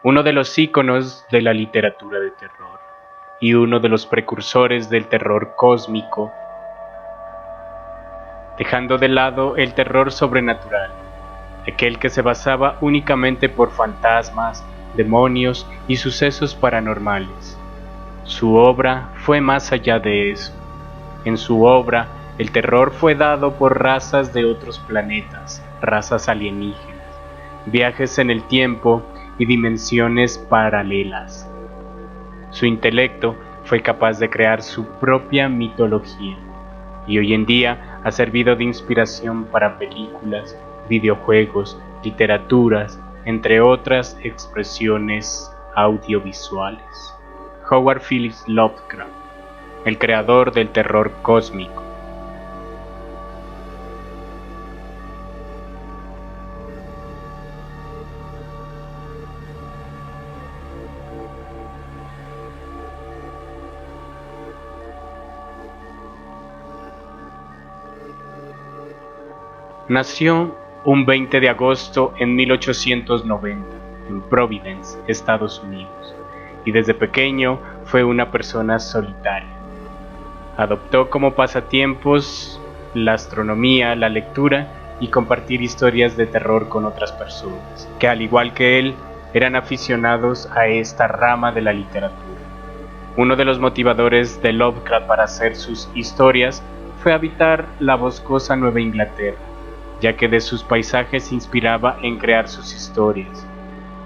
uno de los íconos de la literatura de terror y uno de los precursores del terror cósmico, dejando de lado el terror sobrenatural, aquel que se basaba únicamente por fantasmas, demonios y sucesos paranormales. Su obra fue más allá de eso. En su obra, el terror fue dado por razas de otros planetas, razas alienígenas, viajes en el tiempo y dimensiones paralelas. Su intelecto fue capaz de crear su propia mitología y hoy en día ha servido de inspiración para películas, videojuegos, literaturas, entre otras expresiones audiovisuales. Howard Phillips Lovecraft, el creador del terror cósmico. Nació un 20 de agosto en 1890 en Providence, Estados Unidos, y desde pequeño fue una persona solitaria. Adoptó como pasatiempos la astronomía, la lectura y compartir historias de terror con otras personas, que al igual que él, eran aficionados a esta rama de la literatura. Uno de los motivadores de Lovecraft para hacer sus historias fue habitar la boscosa Nueva Inglaterra, ya que de sus paisajes se inspiraba en crear sus historias.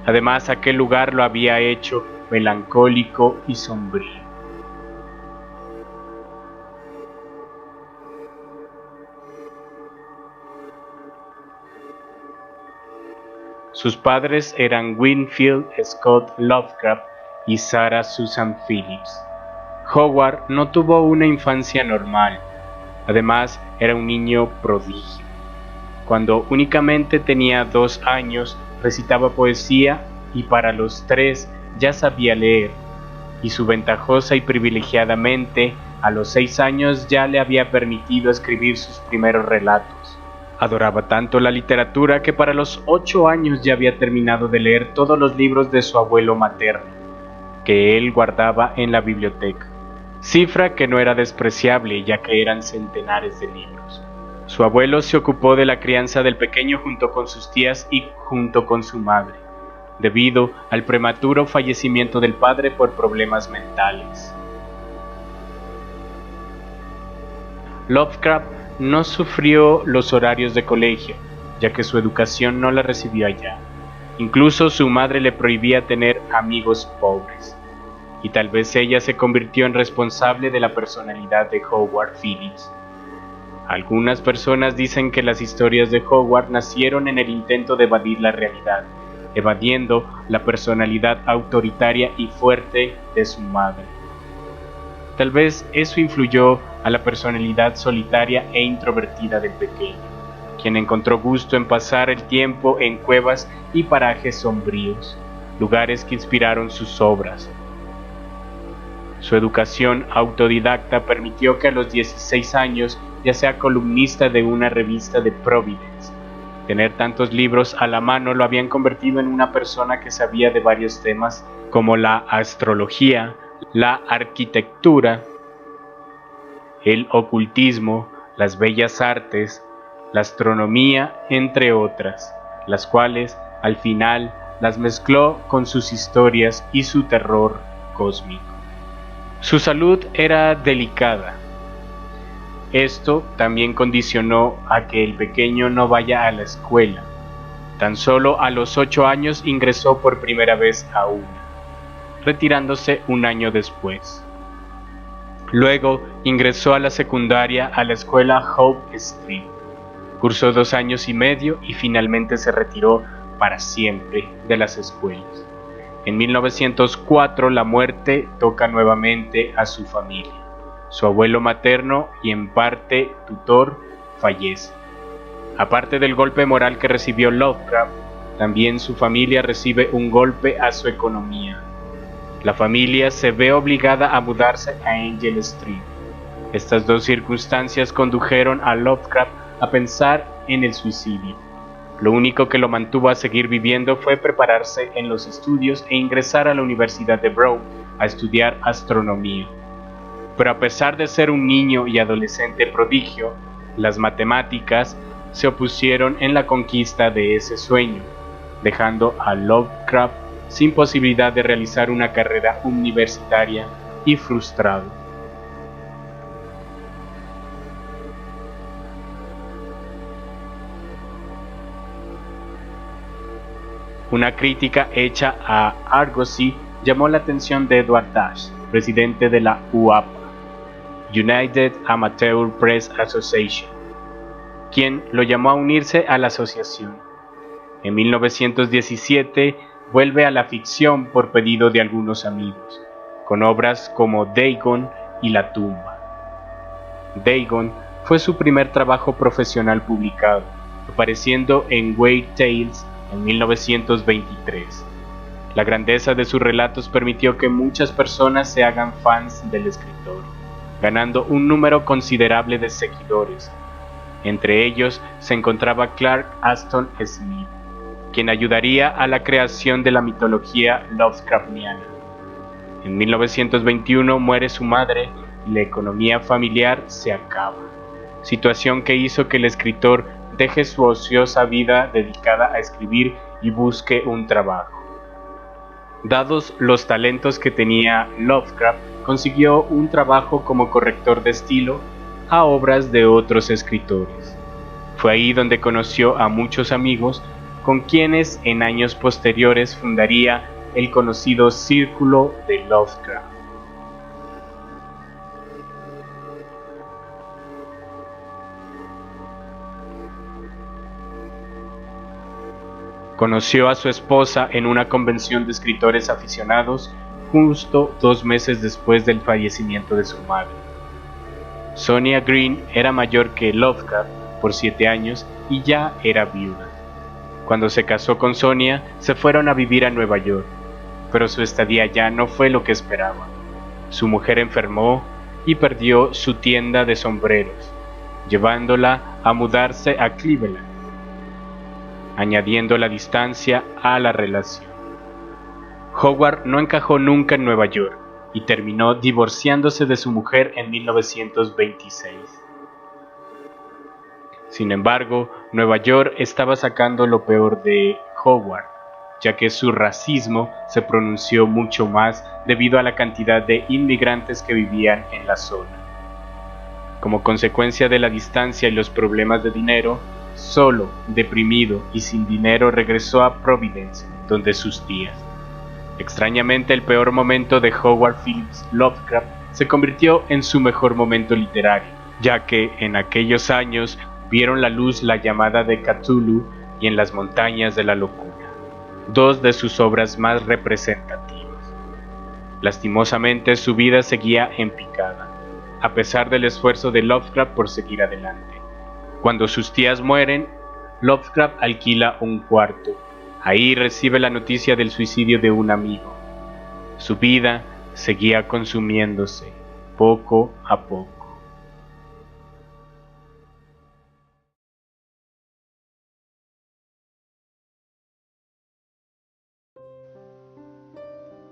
Además, aquel lugar lo había hecho melancólico y sombrío. Sus padres eran Winfield Scott Lovecraft y Sarah Susan Phillips. Howard no tuvo una infancia normal. Además, era un niño prodigio. Cuando únicamente tenía 2 años, recitaba poesía y para los 3 ya sabía leer, y su ventajosa y privilegiada mente a los 6 años ya le había permitido escribir sus primeros relatos. Adoraba tanto la literatura que para los 8 años ya había terminado de leer todos los libros de su abuelo materno, que él guardaba en la biblioteca, cifra que no era despreciable ya que eran centenares de libros. Su abuelo se ocupó de la crianza del pequeño junto con sus tías y junto con su madre, debido al prematuro fallecimiento del padre por problemas mentales. Lovecraft no sufrió los horarios de colegio, ya que su educación no la recibió allá. Incluso su madre le prohibía tener amigos pobres, y tal vez ella se convirtió en responsable de la personalidad de Howard Phillips. Algunas personas dicen que las historias de Howard nacieron en el intento de evadir la realidad, evadiendo la personalidad autoritaria y fuerte de su madre. Tal vez eso influyó a la personalidad solitaria e introvertida del pequeño, quien encontró gusto en pasar el tiempo en cuevas y parajes sombríos, lugares que inspiraron sus obras. Su educación autodidacta permitió que a los 16 años ya sea columnista de una revista de Providence. Tener tantos libros a la mano lo habían convertido en una persona que sabía de varios temas como la astrología, la arquitectura, el ocultismo, las bellas artes, la astronomía, entre otras, las cuales al final las mezcló con sus historias y su terror cósmico. Su salud era delicada. Esto también condicionó a que el pequeño no vaya a la escuela. Tan solo a los 8 años ingresó por primera vez a una, retirándose un año después. Luego ingresó a la secundaria a la escuela Hope Street. Cursó 2 años y medio y finalmente se retiró para siempre de las escuelas. En 1904 la muerte toca nuevamente a su familia. Su abuelo materno y en parte tutor fallece. Aparte del golpe moral que recibió Lovecraft, también su familia recibe un golpe a su economía. La familia se ve obligada a mudarse a Angel Street. Estas 2 circunstancias condujeron a Lovecraft a pensar en el suicidio. Lo único que lo mantuvo a seguir viviendo fue prepararse en los estudios e ingresar a la Universidad de Brown a estudiar astronomía. Pero a pesar de ser un niño y adolescente prodigio, las matemáticas se opusieron en la conquista de ese sueño, dejando a Lovecraft sin posibilidad de realizar una carrera universitaria y frustrado. Una crítica hecha a Argosy llamó la atención de Edward Dash, presidente de la UAPA, United Amateur Press Association, quien lo llamó a unirse a la asociación. En 1917 vuelve a la ficción por pedido de algunos amigos, con obras como Dagon y La tumba. Dagon fue su primer trabajo profesional publicado, apareciendo en Weird Tales en 1923. La grandeza de sus relatos permitió que muchas personas se hagan fans del escritor, ganando un número considerable de seguidores. Entre ellos se encontraba Clark Aston Smith, quien ayudaría a la creación de la mitología Lovecraftiana. En 1921 muere su madre y la economía familiar se acaba, situación que hizo que el escritor deje su ociosa vida dedicada a escribir y busque un trabajo. Dados los talentos que tenía Lovecraft, consiguió un trabajo como corrector de estilo a obras de otros escritores. Fue ahí donde conoció a muchos amigos con quienes en años posteriores fundaría el conocido Círculo de Lovecraft. Conoció a su esposa en una convención de escritores aficionados justo 2 meses después del fallecimiento de su madre. Sonia Green era mayor que Lovecraft por 7 años y ya era viuda. Cuando se casó con Sonia, se fueron a vivir a Nueva York, pero su estadía allá no fue lo que esperaba. Su mujer enfermó y perdió su tienda de sombreros, llevándola a mudarse a Cleveland, añadiendo la distancia a la relación. Howard no encajó nunca en Nueva York y terminó divorciándose de su mujer en 1926. Sin embargo, Nueva York estaba sacando lo peor de Howard, ya que su racismo se pronunció mucho más debido a la cantidad de inmigrantes que vivían en la zona. Como consecuencia de la distancia y los problemas de dinero, solo, deprimido y sin dinero regresó a Providence, donde sus tías. Extrañamente, el peor momento de Howard Phillips Lovecraft se convirtió en su mejor momento literario, ya que en aquellos años vieron la luz La llamada de Cthulhu y En las montañas de la locura, 2 de sus obras más representativas. Lastimosamente, su vida seguía en picada, a pesar del esfuerzo de Lovecraft por seguir adelante. Cuando sus tías mueren, Lovecraft alquila un cuarto. Ahí recibe la noticia del suicidio de un amigo. Su vida seguía consumiéndose, poco a poco.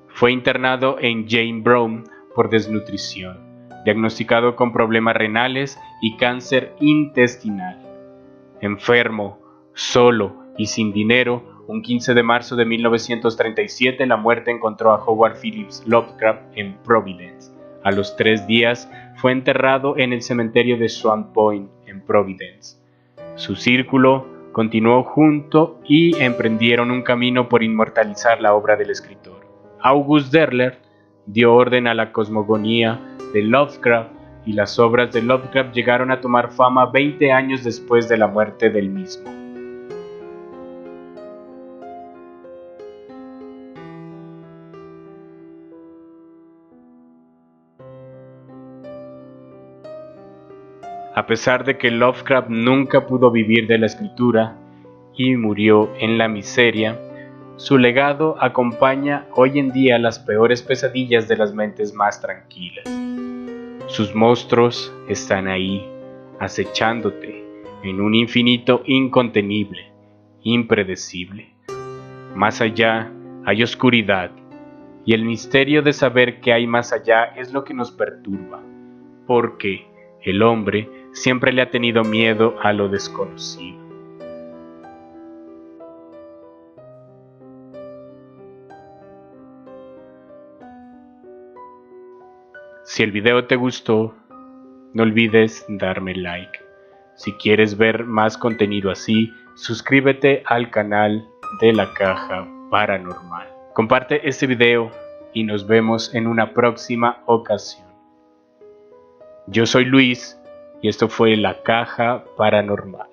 Fue internado en Jane Brown por desnutrición, diagnosticado con problemas renales y cáncer intestinal. Enfermo, solo y sin dinero, un 15 de marzo de 1937 la muerte encontró a Howard Phillips Lovecraft en Providence. A los 3 días fue enterrado en el cementerio de Swan Point en Providence. Su círculo continuó junto y emprendieron un camino por inmortalizar la obra del escritor. August Derleth dio orden a la cosmogonía de Lovecraft y las obras de Lovecraft llegaron a tomar fama 20 años después de la muerte del mismo. A pesar de que Lovecraft nunca pudo vivir de la escritura y murió en la miseria, su legado acompaña hoy en día las peores pesadillas de las mentes más tranquilas. Sus monstruos están ahí, acechándote en un infinito incontenible, impredecible. Más allá hay oscuridad, y el misterio de saber qué hay más allá es lo que nos perturba, porque el hombre siempre le ha tenido miedo a lo desconocido. Si el video te gustó, no olvides darme like. Si quieres ver más contenido así, suscríbete al canal de La Caja Paranormal. Comparte este video y nos vemos en una próxima ocasión. Yo soy Luis y esto fue La Caja Paranormal.